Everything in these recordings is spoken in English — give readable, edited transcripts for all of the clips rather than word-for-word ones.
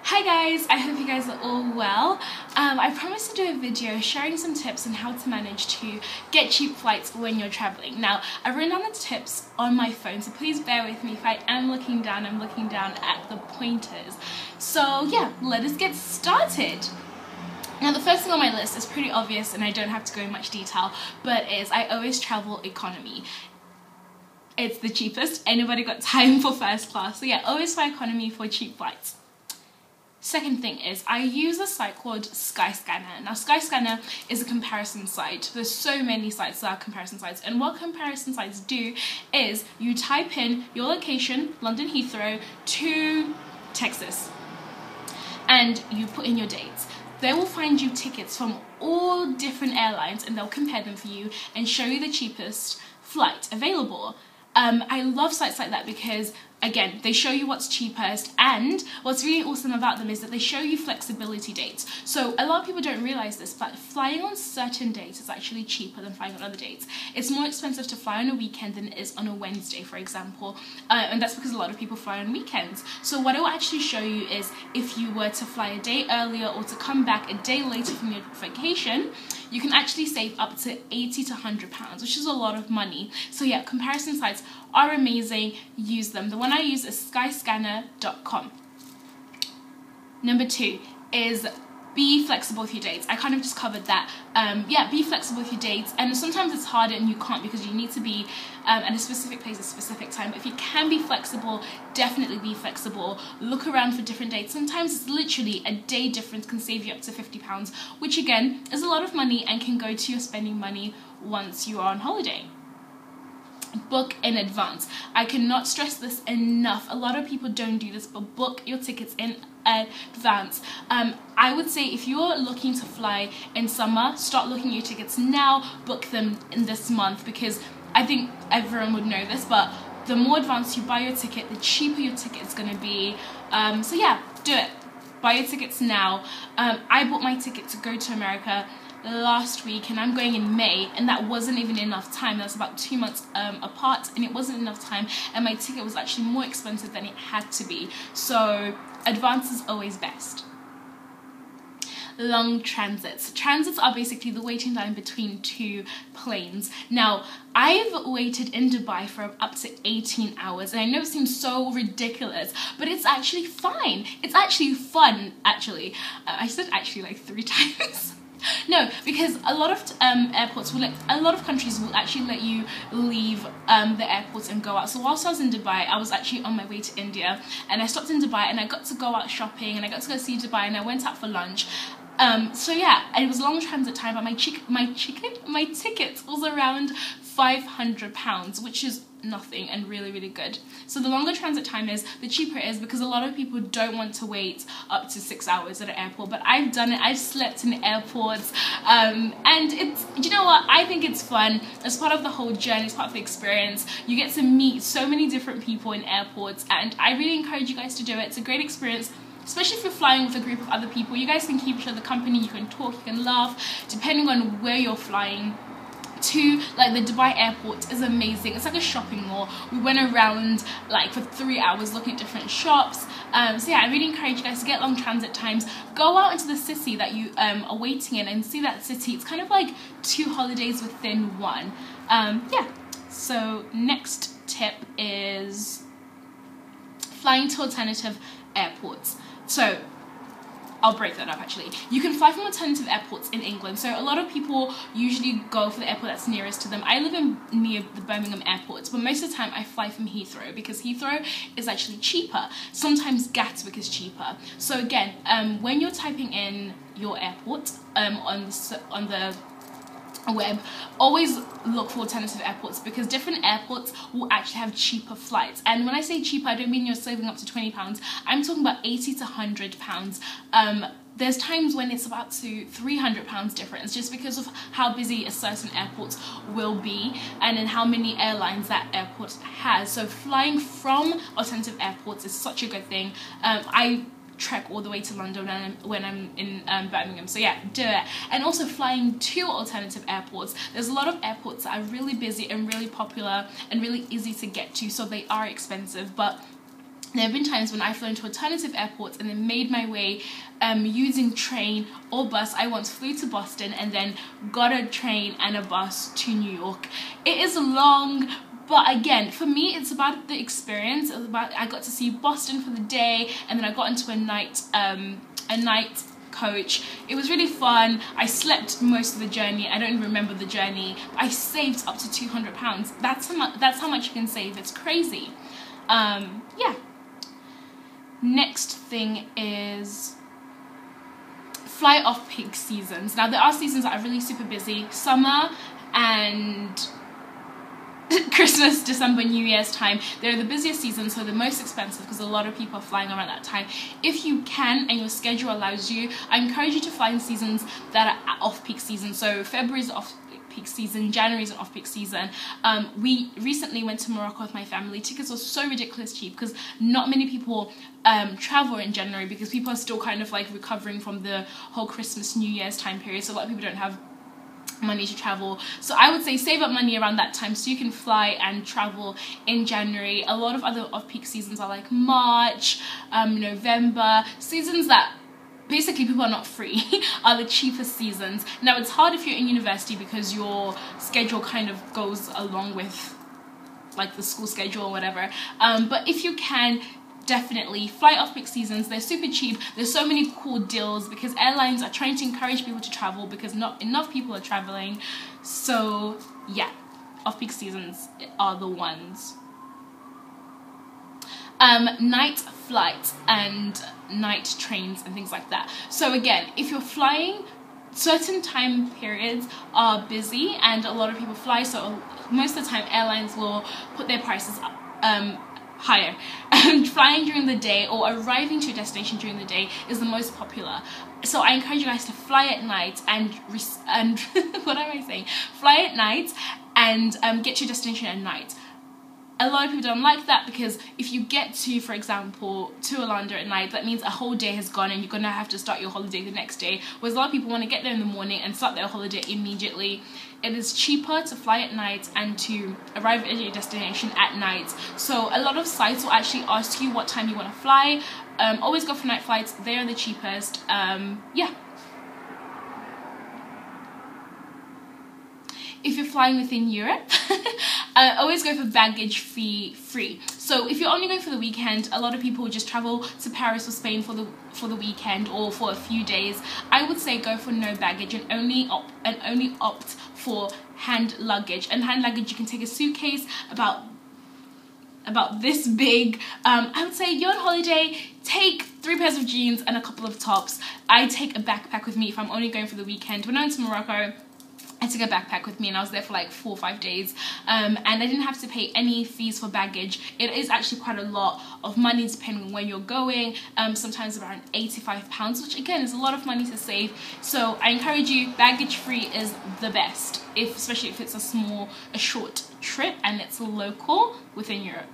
Hi guys, I hope you guys are all well. I promised to do a video sharing some tips on how to manage to get cheap flights when you're traveling. Now, I've written down the tips on my phone, so please bear with me. If I am looking down, I'm looking down at the pointers. So yeah, let us get started. Now, the first thing on my list is pretty obvious and I don't have to go in much detail, but I always travel economy. It's the cheapest. Anybody got time for first class? So yeah, always fly economy for cheap flights. Second thing is I use a site called Skyscanner. Now, Skyscanner is a comparison site. There's so many sites that are comparison sites, and what comparison sites do is you type in your location, London Heathrow, to Texas, and you put in your dates. They will find you tickets from all different airlines and they'll compare them for you and show you the cheapest flight available. I love sites like that because, again, they show you what's cheapest, and what's really awesome about them is that they show you flexibility dates. So a lot of people don't realize this, but flying on certain dates is actually cheaper than flying on other dates. It's more expensive to fly on a weekend than it is on a Wednesday, for example, and that's because a lot of people fly on weekends. So what it will actually show you is if you were to fly a day earlier or to come back a day later from your vacation, you can actually save up to £80 to £100, which is a lot of money. So yeah, comparison sites are amazing. Use them. The one I use is skyscanner.com. Number 2 is be flexible with your dates. I kind of just covered that. Yeah, be flexible with your dates, and sometimes it's harder and you can't because you need to be at a specific place at a specific time. But if you can be flexible, definitely be flexible. Look around for different dates. Sometimes it's literally a day difference can save you up to £50, which again is a lot of money and can go to your spending money once you are on holiday. Book in advance. I cannot stress this enough. A lot of people don't do this, but book your tickets in advance. I would say if you're looking to fly in summer, start looking at your tickets now, book them in this month, because I think everyone would know this, but the more advanced you buy your ticket, the cheaper your ticket is going to be. So yeah, do it. Buy your tickets now. I bought my ticket to go to America last week and I'm going in May, and that wasn't even enough time. That's about 2 months apart, and it wasn't enough time, and my ticket was actually more expensive than it had to be. So advance is always best. Long transits. Transits are basically the waiting time between two planes. Now, I've waited in Dubai for up to 18 hours, and I know it seems so ridiculous, but it's actually fine. It's actually fun, actually. I said actually like 3 times. No, because a lot of airports will a lot of countries will actually let you leave the airport and go out. So whilst I was in Dubai, I was actually on my way to India, and I stopped in Dubai and I got to go out shopping and I got to go see Dubai, and I went out for lunch. So yeah, it was long transit time, but my ticket was around £500, which is nothing and really, really good. So the longer transit time is, the cheaper it is, because a lot of people don't want to wait up to 6 hours at an airport, but I've done it. I've slept in airports, and it's, you know what, I think it's fun. It's part of the whole journey, it's part of the experience. You get to meet so many different people in airports, and I really encourage you guys to do it. It's a great experience, especially if you're flying with a group of other people. You guys can keep each other company, you can talk, you can laugh, depending on where you're flying to. Like, the Dubai airport is amazing. It's like a shopping mall. We went around like for 3 hours looking at different shops. So yeah, I really encourage you guys to get long transit times. Go out into the city that you are waiting in and see that city. It's kind of like 2 holidays within one. Yeah, so next tip is flying to alternative airports. So I'll break that up actually. You can fly from alternative airports in England. So a lot of people usually go for the airport that's nearest to them. I live near the Birmingham airport, but most of the time I fly from Heathrow because Heathrow is actually cheaper. Sometimes Gatwick is cheaper. So again, when you're typing in your airport on the web, always look for alternative airports, because different airports will actually have cheaper flights. And when I say cheaper, I don't mean you're saving up to £20. I'm talking about £80 to £100. There's times when it's about to £300 difference, just because of how busy a certain airport will be and then how many airlines that airport has. So flying from alternative airports is such a good thing. I trek all the way to London when I'm in Birmingham, so yeah, do it. And also flying to alternative airports. There's a lot of airports that are really busy and really popular and really easy to get to, so they are expensive, but There have been times when I've flown to alternative airports and then made my way using train or bus. I once flew to Boston and then got a train and a bus to New York. It is long, but again, for me, it's about the experience. It's about, I got to see Boston for the day, and then I got into a night coach. It was really fun. I slept most of the journey. I don't even remember the journey. I saved up to £200. That's how much you can save. It's crazy. Yeah. Next thing is fly off peak seasons. Now there are seasons that are really super busy. Summer and Christmas, December, New Year's time, they're the busiest seasons, so they're most expensive because a lot of people are flying around that time. If you can and your schedule allows you, I encourage you to fly in seasons that are off-peak season. So February is off-peak season, January is an off-peak season. We recently went to Morocco with my family. Tickets were so ridiculous cheap because not many people travel in January because people are still kind of like recovering from the whole Christmas, New Year's time period, so a lot of people don't have money to travel. So I would say save up money around that time so you can fly and travel in January. A lot of other off-peak seasons are like March, November, seasons that basically people are not free are the cheapest seasons. Now it's hard if you're in university because your schedule kind of goes along with like the school schedule or whatever, but if you can, definitely fly off peak seasons. They're super cheap. There's so many cool deals because airlines are trying to encourage people to travel because not enough people are traveling. So yeah, off peak seasons are the ones. Night flights and night trains and things like that. So again, if you're flying, certain time periods are busy and a lot of people fly, so most of the time airlines will put their prices up, higher. And flying during the day or arriving to a destination during the day is the most popular. So I encourage you guys to fly at night and what am I saying? Fly at night and get to your destination at night. A lot of people don't like that because if you get to, for example, to Orlando at night, that means a whole day has gone and you're going to have to start your holiday the next day. Whereas a lot of people want to get there in the morning and start their holiday immediately. It is cheaper to fly at night and to arrive at your destination at night. So a lot of sites will actually ask you what time you want to fly. Always go for night flights. They are the cheapest. Yeah. If you're flying within Europe, always go for baggage fee free. So if you're only going for the weekend, a lot of people just travel to Paris or Spain for the weekend or for a few days. I would say go for no baggage and only opt for hand luggage. And hand luggage, you can take a suitcase about this big. I would say you're on holiday, take 3 pairs of jeans and a couple of tops. I take a backpack with me if I'm only going for the weekend. When I went to Morocco, I took a backpack with me and I was there for like 4 or 5 days, and I didn't have to pay any fees for baggage. It is actually quite a lot of money depending on where you're going, sometimes around £85, which again is a lot of money to save. So I encourage you, baggage free is the best, especially if it's a short trip and it's local within Europe.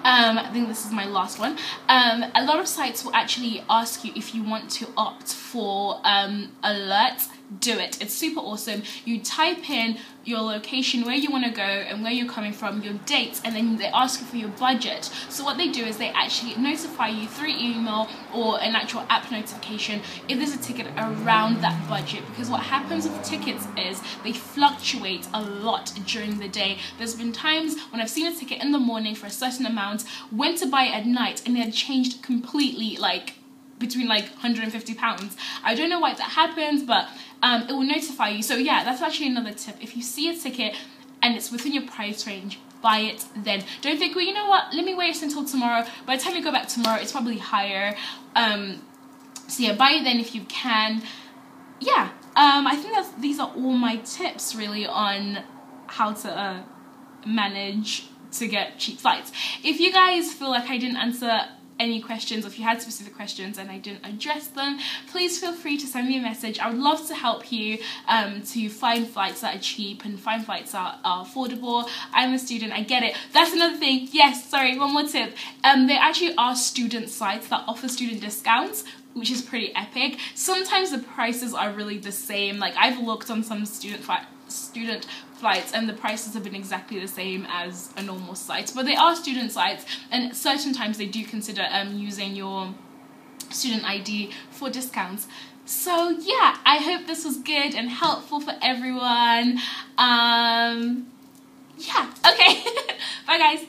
I think this is my last one. A lot of sites will actually ask you if you want to opt for alerts. Do it. It's super awesome. You type in your location, where you want to go and where you're coming from, your dates, and then they ask you for your budget. So what they do is they actually notify you through email or an actual app notification if there's a ticket around that budget, because what happens with tickets is they fluctuate a lot during the day. There's been times when I've seen a ticket in the morning for a certain amount, went to buy it at night, and it had changed completely, like between like £150. I don't know why that happens, but it will notify you. So yeah, that's actually another tip. If you see a ticket and it's within your price range, buy it then. Don't think, well, you know what, let me wait until tomorrow. By the time you go back tomorrow, it's probably higher. So yeah, buy it then if you can. Yeah, I think these are all my tips really on how to manage to get cheap flights. If you guys feel like I didn't answer any questions, or if you had specific questions and I didn't address them, please feel free to send me a message. I would love to help you to find flights that are cheap and find flights that are affordable. I'm a student, I get it. That's another thing. Yes, sorry, one more tip. There actually are student sites that offer student discounts, which is pretty epic. Sometimes the prices are really the same. Like I've looked on some student flights and the prices have been exactly the same as a normal site, but they are student sites, and certain times they do consider using your student ID for discounts. So yeah, I hope this was good and helpful for everyone. Yeah, okay. Bye guys.